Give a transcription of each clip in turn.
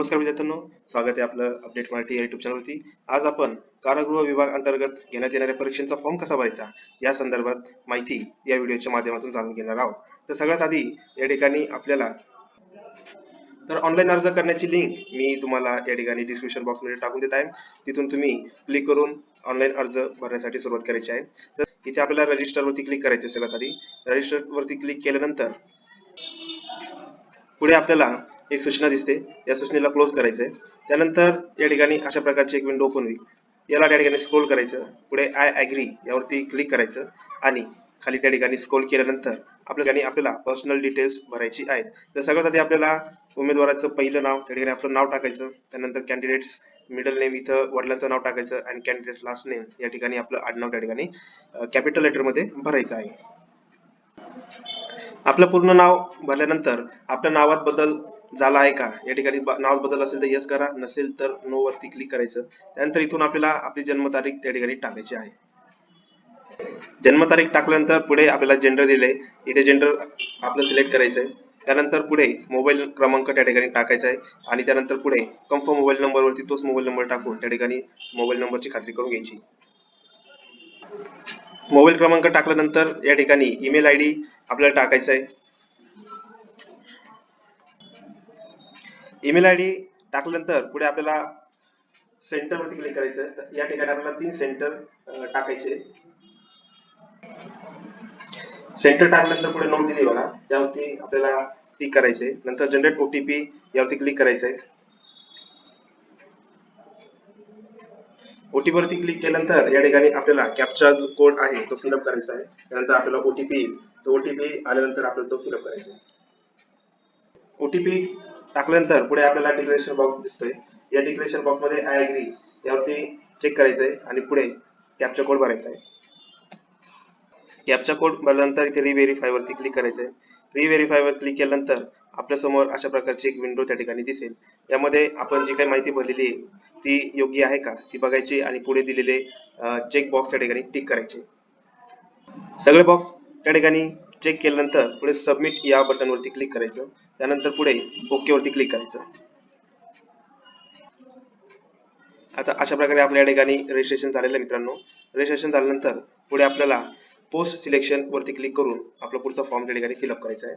नमस्कार विद्यार्थ्यांनो, स्वागत आहे आपलं अपडेट मराठी या युट्यूब चॅनलवरती। आज आपण कारागृह विभाग अंतर्गत घेण्यात येणाऱ्या परीक्षेचा फॉर्म कसा भरायचा या संदर्भात माहिती या व्हिडिओच्या माध्यमातून जाणून घेणार आहोत। तर सगळ्यात आधी या ठिकाणी आपल्याला ऑनलाईन अर्ज करण्याची लिंक मी तुम्हाला या ठिकाणी डिस्क्रिप्शन बॉक्स मध्ये टाकून देत आहे। तिथून तुम्ही क्लिक करून ऑनलाईन अर्ज भरण्यासाठी सुरुवात करायची आहे। तर इथे आपल्याला रजिस्टर वरती क्लिक करायचे। सगळ्यात आधी रजिस्टर वरती क्लिक केल्यानंतर पुढे आपल्याला एक सूचना दिसते, या सूचनेला क्लोज करायचंय। त्यानंतर या ठिकाणी अशा प्रकारची एक विंडो ओपन होईल, याला त्या ठिकाणी स्क्रोल करायचं, पुढे आय ऍग्री यावरती क्लिक करायचं आणि खाली त्या ठिकाणी स्क्रोल केल्यानंतर आपल्याला पर्सनल डिटेल्स भरायची आहेत। तर सगळ्यात आधी आपल्याला उमेदवाराचं पहिलं नाव त्या ठिकाणी आपलं नाव टाकायचं, त्यानंतर कॅन्डिडेट्स मिडल नेम इथं वडिलांचं नाव टाकायचं आणि कॅन्डिडेट्स लास्ट नेम या ठिकाणी आपलं आडनाव त्या ठिकाणी कॅपिटल लेटर मध्ये भरायचं आहे। आपलं पूर्ण नाव भरल्यानंतर आपल्या नावात बदल झाला आहे का या ठिकाणी नावात बदल असेल तर यस करा, नसेल तर नो वरती क्लिक करायचं। त्यानंतर इथून आपल्याला आपली जन्मतारीख त्या ठिकाणी टाकायची आहे। जन्मतारीख टाकल्यानंतर पुढे आपल्याला जेंडर दिले, इथे जेंडर आपलं सिलेक्ट करायचंय। त्यानंतर पुढे मोबाईल क्रमांक त्या ठिकाणी टाकायचा आहे आणि त्यानंतर पुढे कन्फर्म मोबाईल नंबर वरती तोच मोबाईल नंबर टाकून त्या ठिकाणी मोबाईल नंबरची खात्री करून घ्यायची। मोबाईल क्रमांक टाकल्यानंतर या ठिकाणी ईमेल आयडी आपल्याला टाकायचा आहे। ईमेल आयडी टाकल्यानंतर पुढे आपल्याला सेंटर वरती क्लिक करायचं। या ठिकाणी आपल्याला 3 सेंटर टाकायचे। सेंटर टाकल्यानंतर पुढे नोंद दिली बघा, त्यावरती आपल्याला क्लिक करायचे। नंतर जनरेट ओटीपी यावरती क्लिक करायचंय। ओटीपी वरती क्लिक केल्यानंतर या ठिकाणी आपल्याला कॅप्चा जो कोड आहे तो फिलअप करायचा आहे। त्यानंतर आपल्याला ओटीपी येईल, तो ओटीपी आल्यानंतर आपल्याला तो फिलअप करायचा आहे। ओटीपी टाकल्यानंतर पुढे आपल्याला डिक्लेरेशन बॉक्स दिसतोय, या डिक्लेरेशन बॉक्स मध्ये आय ऍग्री यावरती चेक करायचंय आणि पुढे कॅप्चा कोड भरायचा आहे। कॅप्चा कोड भरल्यानंतर इथे रिव्हेरीफाय वरती क्लिक करायचंय। रिव्हेरीफाय वर क्लिक केल्यानंतर आपल्या समोर अशा प्रकारची एक विंडो त्या ठिकाणी दिसेल, यामध्ये आपण जी काही माहिती भरलेली आहे ती योग्य आहे का ती बघायची आणि पुढे दिलेले चेक बॉक्स त्या ठिकाणी टिक करायचे। सगळे बॉक्स त्या ठिकाणी चेक केल्यानंतर पुढे सबमिट या बटन वरती क्लिक करायचं, त्यानंतर पुढे ओके वरती क्लिक करायचं। आता अशा प्रकारे आपल्या या ठिकाणी रजिस्ट्रेशन झालेलं आहे मित्रांनो। रजिस्ट्रेशन झाल्यानंतर पुढे आपल्याला पोस्ट सिलेक्शन वरती क्लिक करून आपला पुढचा फॉर्म त्या ठिकाणी फिलअप करायचा आहे।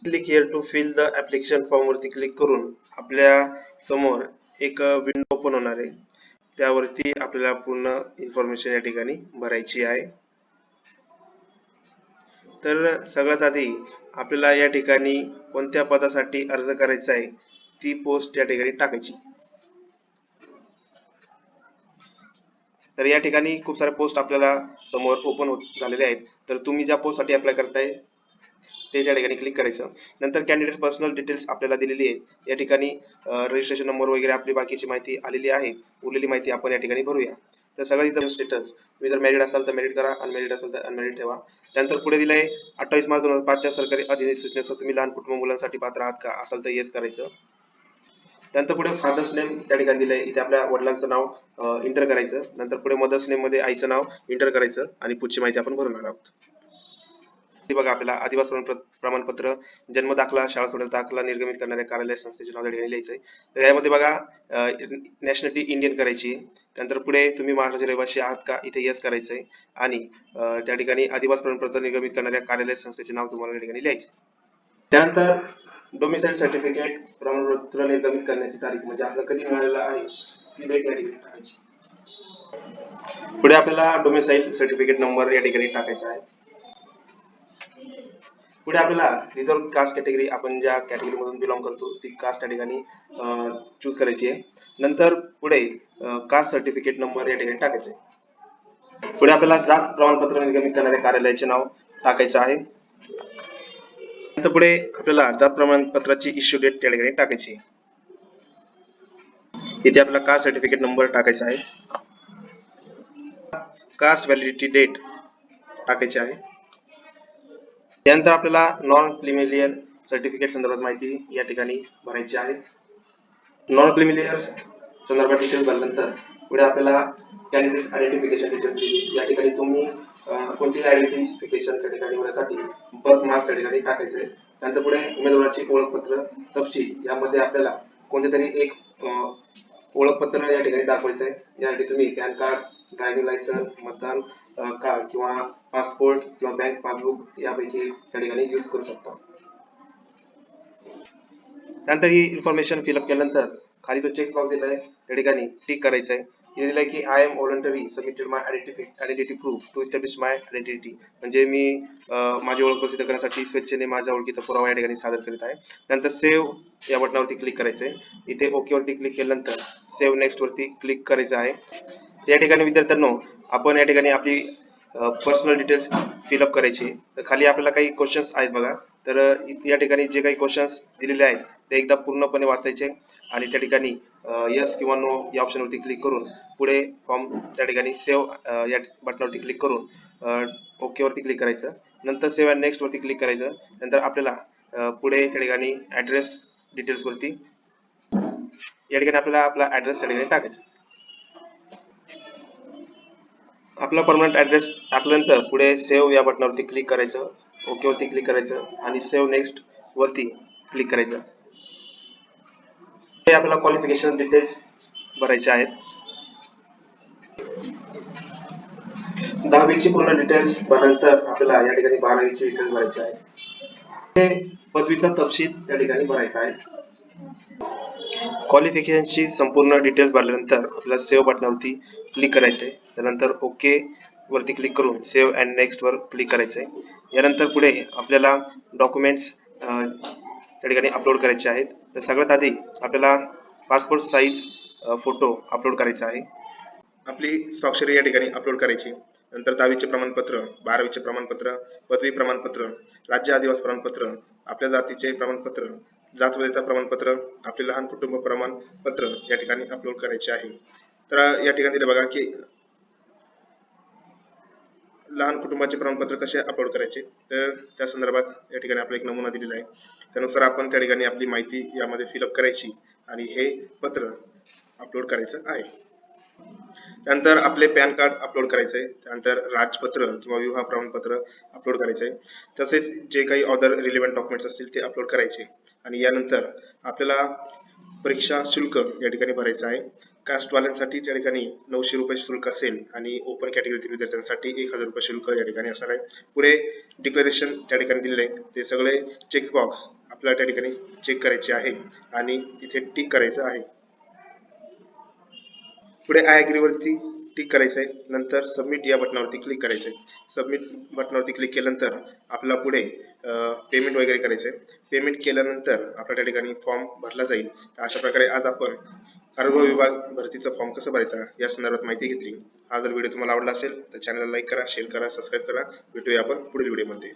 Click here to fill the application form वरती क्लिक करून आपल्या समोर एक विंडो ओपन होणार आहे, त्यावरती आपल्याला पूर्ण इन्फॉर्मेशन या ठिकाणी भरायची आहे। तर सगळ्यात आधी आपल्याला या ठिकाणी कोणत्या पदासाठी अर्ज करायचा आहे ती पोस्ट या ठिकाणी टाकायची। तर या ठिकाणी खूप सारे पोस्ट आपल्याला समोर ओपन झालेले आहेत, तर तुम्ही ज्या पोस्ट साठी अप्लाय करताय ते त्या ठिकाणी क्लिक करायचं। नंतर कॅन्डिडेट पर्सनल डिटेल्स आपल्याला दिलेली आहे, या ठिकाणी रजिस्ट्रेशन नंबर वगैरे आपली बाकीची माहिती आलेली आहे, उरलेली माहिती आपण या ठिकाणी भरूया। तर सगळं इथं स्टेटस, तुम्ही जर मॅरिड असाल तर मॅरिड करा, अनमॅरिड असाल तर अनमॅरिड ठेवा। त्यानंतर पुढे दिलंय 28 मार्च 2005 च्या सरकारी अधिसूचनेनुसार तुम्ही लहान कुटुंब मुलांसाठी पात्र आहात का, असाल तर येस करायचं। त्यानंतर पुढे फादर्स नेम त्या ठिकाणी दिलंय, इथे आपल्या वडिलांचं नाव इंटर करायचं। नंतर पुढे मदर्स नेम मध्ये आईचं नाव इंटर करायचं आणि पुढची माहिती आपण भरणार आहोत। बघा आपल्याला आदिवासी प्रमाणपत्र, जन्म दाखला, शाळा सोडण्याचा दाखला निर्गमित करणाऱ्या कार्यालय संस्थेचे नाव त्या ठिकाणी लिहायचंय। तर यामध्ये बघा नॅशनॅलिटी इंडियन करायची। त्यानंतर पुढे तुम्ही महाराष्ट्राचे रहिवासी आहात का इथे यस करायचंय आणि त्या ठिकाणी आदिवासी प्रमाणपत्र निर्गमित करणाऱ्या कार्यालय संस्थेचे नाव तुम्हाला या ठिकाणी लिहायचे। त्यानंतर डोमिसाइल सर्टिफिकेट प्रमाणपत्र निर्गमित करण्याची तारीख म्हणजे आपल्याला कधी मिळालेलं आहे ती डेट या ठिकाणी टाकायची। पुढे आपल्याला डोमिसाइल सर्टिफिकेट नंबर या ठिकाणी टाकायचा आहे। पुढे आपल्याला रिझर्व कास्ट कॅटेगरी, आपण ज्या कॅटेगरी मधून बिलॉंग करतो ती कास्ट या ठिकाणी चूज करायची आहे। नंतर पुढे कास्ट सर्टिफिकेट नंबर या ठिकाणी टाकायचे। पुढे आपल्याला जात प्रमाणपत्र निर्गमित करणाऱ्या कार्यालयाचे नाव टाकायचं आहे। नंतर पुढे आपल्याला जात प्रमाणपत्राची इश्यू डेट त्या ठिकाणी टाकायची। इथे आपल्याला कास्ट सर्टिफिकेट नंबर टाकायचा आहे, कास्ट व्हॅलिडिटी डेट टाकायची आहे। त्यानंतर आपल्याला नॉन क्रिमिलियर सर्टिफिकेट संदर्भात माहिती या ठिकाणी भरायची आहे। नॉन क्रिमिलियर संदर्भात डिटेल्स भरल्यानंतर पुढे आपल्याला कॅन्डिडेट आयडेंटिफिकेशन डिटेल्स या ठिकाणी तुम्ही कोणती आयडेंटिफिकेशन त्या ठिकाणी होण्यासाठी बर्थ मार्क्स या ठिकाणी टाकायचे। त्यानंतर पुढे उमेदवाराची ओळखपत्र तपशील, यामध्ये आपल्याला कोणते तरी एक ओळखपत्र या ठिकाणी दाखवायचं आहे. यासाठी तुम्ही पॅन कार्ड, ड्रायव्हिंग लायसन्स, मतदान कार्ड किंवा पासपोर्ट किंवा बँक पासबुक यापैकी या ठिकाणी यूज करू शकता. त्यानंतर ही इन्फॉर्मेशन फिलअप केल्यानंतर खाली जो चेक बॉक्स दिलाय त्या ठिकाणी क्लिक करायचं आहे. हे दिलंय की I am voluntary submitted my identity proof to establish my identity, म्हणजे मी माझी ओळख प्रसिद्ध करण्यासाठी स्वेच्छेने माझ्या ओळखीचा पुरावा या ठिकाणी सादर करीत आहे. त्यानंतर सेव्ह या बटनावरती क्लिक करायचं आहे. इथे ओके वरती क्लिक केल्यानंतर सेव्ह नेक्स्ट वरती क्लिक करायचं आहे. या ठिकाणी विद्यार्थ्यांनो आपण या ठिकाणी आपली पर्सनल डिटेल्स फिलअप करायची. तर खाली आपल्याला काही क्वेश्चन्स आहेत बघा. तर या ठिकाणी जे काही क्वेश्चन्स दिलेले आहेत ते एकदा पूर्णपणे वाचायचे आणि त्या ठिकाणी यस किंवा नो या ऑप्शनवरती क्लिक करून पुढे फॉर्म त्या ठिकाणी सेव्ह या बटनावरती क्लिक करून ओके वरती क्लिक करायचं. नंतर सेव्ह अँड नेक्स्ट वरती क्लिक करायचं. नंतर आपल्याला पुढे त्या ठिकाणी ऍड्रेस डिटेल्स वरती या ठिकाणी आपल्याला आपला ऍड्रेस त्या ठिकाणी टाकायचा. आपला परमनंट ऍड्रेस टाकल्यानंतर पुढे सेव्ह या बटनावरती क्लिक करायचं, ओके वरती क्लिक करायचं आणि सेव्ह नेक्स्ट वरती क्लिक करायचं. हे आपल्याला क्वालिफिकेशन डिटेल्स भरायचे आहेत. 10वीची पूर्ण डिटेल्स भरल्यानंतर आपल्याला या ठिकाणी 12वीची डिटेल्स भरायचे आहे. हे पदवीचा तपशील त्या ठिकाणी भरायचा आहे. क्वालिफिकेशनची संपूर्ण डिटेल्स भरल्यानंतर आपल्याला सेव्ह बटनावरती क्लिक करायचंय. त्यानंतर ओके वरती क्लिक करून सेव्ह अँड नेक्स्ट वर क्लिक करायचंय. यानंतर पुढे आपल्याला डॉक्युमेंट्स त्या ठिकाणी अपलोड करायचे आहेत. तर सगळ्यात आधी आपल्याला पासपोर्ट साईज फोटो अपलोड करायचा आहे. आपली स्वाक्षरी या ठिकाणी अपलोड करायची. नंतर 10वीचे प्रमाणपत्र, 12वीचे प्रमाणपत्र, पदवी प्रमाणपत्र, राज्य आदिवासी प्रमाणपत्र, आपल्या जातीचे प्रमाणपत्र, जात वैधता प्रमाणपत्र, आपले लहान कुटुंब प्रमाणपत्र या ठिकाणी अपलोड करायचे आहे. तर या ठिकाणी दिले बघा की लहान कुटुंबाचे प्रमाणपत्र कसे अपलोड करायचे, तर त्या संदर्भात या ठिकाणी आपला एक नमुना दिलेला आहे. त्यानुसार आपण त्या ठिकाणी आपली माहिती यामध्ये फिलअप करायची आणि हे पत्र अपलोड करायचं आहे. त्यानंतर आपले पॅन कार्ड अपलोड करायचंय. त्यानंतर राजपत्र किंवा विवाह प्रमाणपत्र अपलोड करायचंय. तसेच जे काही अदर रिलेव्हंट डॉक्युमेंट्स असतील ते अपलोड करायचे. आणि यानंतर आपल्याला परीक्षा शुल्क या ठिकाणी भरायचं आहे. कास्टवाल्यांसाठी त्या ठिकाणी 900 रुपये शुल्क असेल आणि ओपन कॅटेगरीतील विद्यार्थ्यांसाठी 1000 रुपये शुल्क या ठिकाणी असणार आहे. पुढे डिक्लेरेशन त्या ठिकाणी दिलेले आहे. ते सगळे चेक बॉक्स आपल्याला त्या ठिकाणी चेक करायचे आहे आणि इथे टिक करायचं आहे. पुढे आय अग्री वरती टिक करायचंय. नंतर सबमिट या बटनावरती क्लिक करायचंय. सबमिट बटनावरती क्लिक केल्यानंतर आपल्याला पुढे पेमेंट वगैरे करायचंय. पेमेंट केल्यानंतर आपल्या त्या ठिकाणी फॉर्म भरला जाईल. अशा प्रकारे आज आपण आरोग्य विभाग भरतीचा फॉर्म कसं भरायचा या संदर्भात माहिती घेतली. हा जर व्हिडिओ तुम्हाला आवडला असेल तर चॅनलला लाईक करा, शेअर करा, सबस्क्राईब करा. भेटूया आपण पुढील व्हिडिओमध्ये.